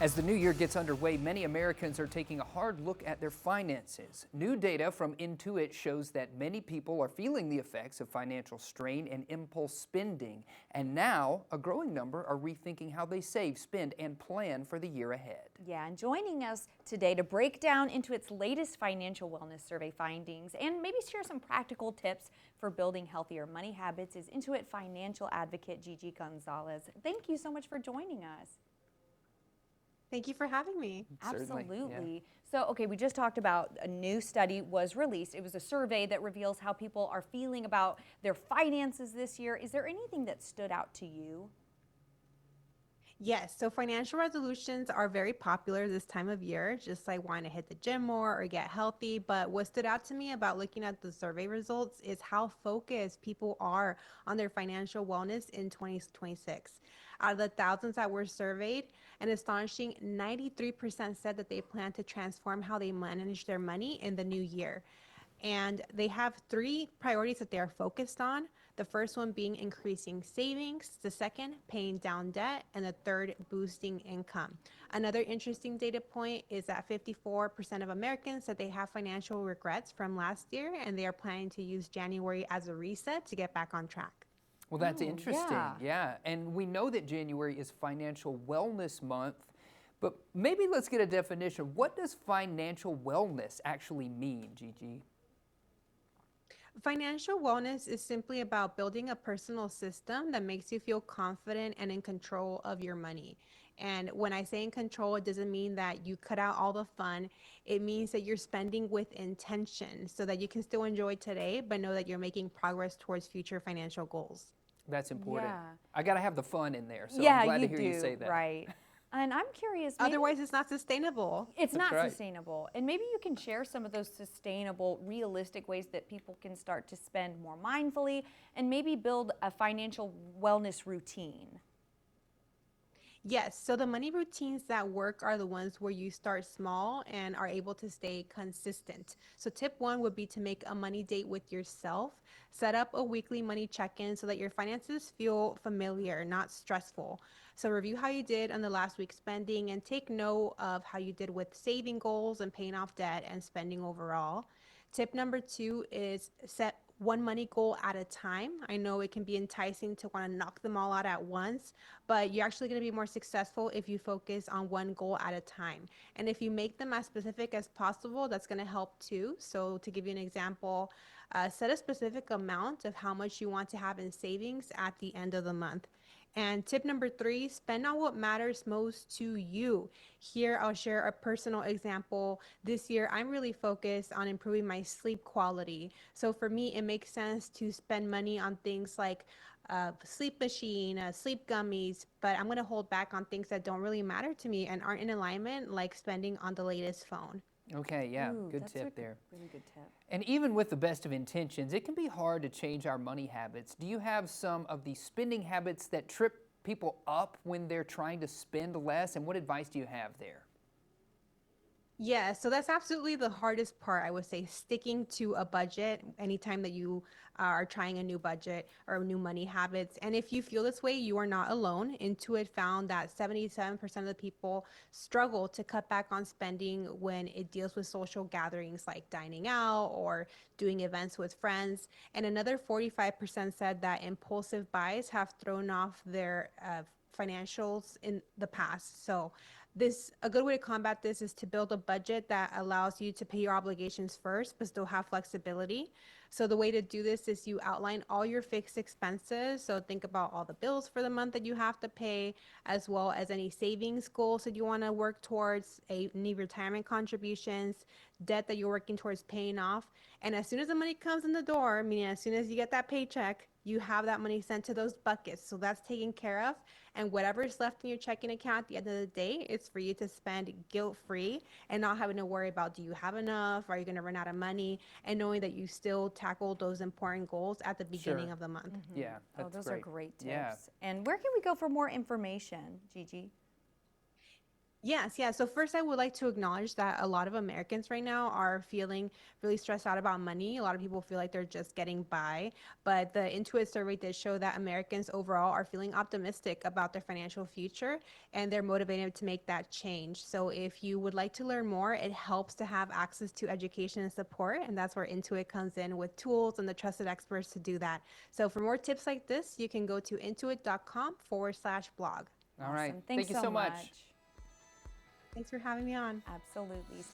As the new year gets underway, many Americans are taking a hard look at their finances. New data from Intuit shows that many people are feeling the effects of financial strain and impulse spending. And now, a growing number are rethinking how they save, spend, and plan for the year ahead. Yeah, and joining us today to break down Intuit's latest financial wellness survey findings and maybe share some practical tips for building healthier money habits is Intuit financial advocate Gigi Gonzalez. Thank you so much for joining us. Thank you for having me. Certainly, Absolutely. yeah. So, okay, we just talked about a new study was released. It was a survey that reveals how people are feeling about their finances this year. Is there anything that stood out to you? Yes, so financial resolutions are very popular this time of year, just like wanting to hit the gym more or get healthy. But what stood out to me about looking at the survey results is how focused people are on their financial wellness in 2026. Out of the thousands that were surveyed, an astonishing 93% said that they plan to transform how they manage their money in the new year. And they have three priorities that they are focused on. The first one being increasing savings, the second, paying down debt, and the third, boosting income. Another interesting data point is that 54% of Americans said they have financial regrets from last year, and they are planning to use January as a reset to get back on track. Well, that's Oh, interesting. Yeah. And we know that January is Financial Wellness Month, but maybe let's get a definition. What does financial wellness actually mean, Gigi? Financial wellness is simply about building a personal system that makes you feel confident and in control of your money. And when I say in control, it doesn't mean that you cut out all the fun. It means that you're spending with intention so that you can still enjoy today, but know that you're making progress towards future financial goals. That's important. Yeah. I got to have the fun in there, so Yeah, I'm glad you to hear do, you say that. right. And I'm curious, maybe Otherwise, it's not sustainable. it's That's not right. sustainable. And maybe you can share some of those sustainable, realistic ways that people can start to spend more mindfully and maybe build a financial wellness routine. Yes, so the money routines that work are the ones where you start small and are able to stay consistent. So, tip one would be to make a money date with yourself. Set up a weekly money check in so that your finances feel familiar, not stressful. So, review how you did on the last week's spending and take note of how you did with saving goals and paying off debt and spending overall. Tip number two is set one money goal at a time. I know it can be enticing to want to knock them all out at once, but you're actually going to be more successful if you focus on one goal at a time. And if you make them as specific as possible, that's going to help too. So, to give you an example, set a specific amount of how much you want to have in savings at the end of the month. And tip number three, spend on what matters most to you. Here, I'll share a personal example. This year, I'm really focused on improving my sleep quality. So for me, it makes sense to spend money on things like sleep machine, sleep gummies, but I'm going to hold back on things that don't really matter to me and aren't in alignment, like spending on the latest phone. Okay, yeah, Ooh, good that's tip a there. really good tip. And even with the best of intentions, it can be hard to change our money habits. Do you have some of the spending habits that trip people up when they're trying to spend less? And what advice do you have there? Yeah, so that's absolutely the hardest part, I would say, sticking to a budget anytime that you are trying a new budget or new money habits. And if you feel this way, you are not alone. Intuit found that 77% of the people struggle to cut back on spending when it deals with social gatherings like dining out or doing events with friends. And another 45% said that impulsive buys have thrown off their financials in the past. So this a good way to combat this is to build a budget that allows you to pay your obligations first but still have flexibility. So the way to do this is you outline all your fixed expenses. So think about all the bills for the month that you have to pay, as well as any savings goals that you want to work towards, any retirement contributions, debt that you're working towards paying off. And as soon as the money comes in the door, meaning as soon as you get that paycheck, you have that money sent to those buckets. So that's taken care of. And whatever is left in your checking account at the end of the day, it's for you to spend guilt free and not having to worry about, do you have enough? Are you going to run out of money? And knowing that you still tackle those important goals at the beginning Sure. of the month. Yeah, Oh, that's those great. are great tips. Yeah. And where can we go for more information, Gigi? Yes, yeah. So first, I would like to acknowledge that a lot of Americans right now are feeling really stressed out about money. A lot of people feel like they're just getting by, but the Intuit survey did show that Americans overall are feeling optimistic about their financial future, and they're motivated to make that change. So if you would like to learn more, it helps to have access to education and support, and that's where Intuit comes in with tools and the trusted experts to do that. So for more tips like this, you can go to intuit.com/blog. All right. Awesome. Thanks Thank you so so much. much. Thanks for having me on. Absolutely.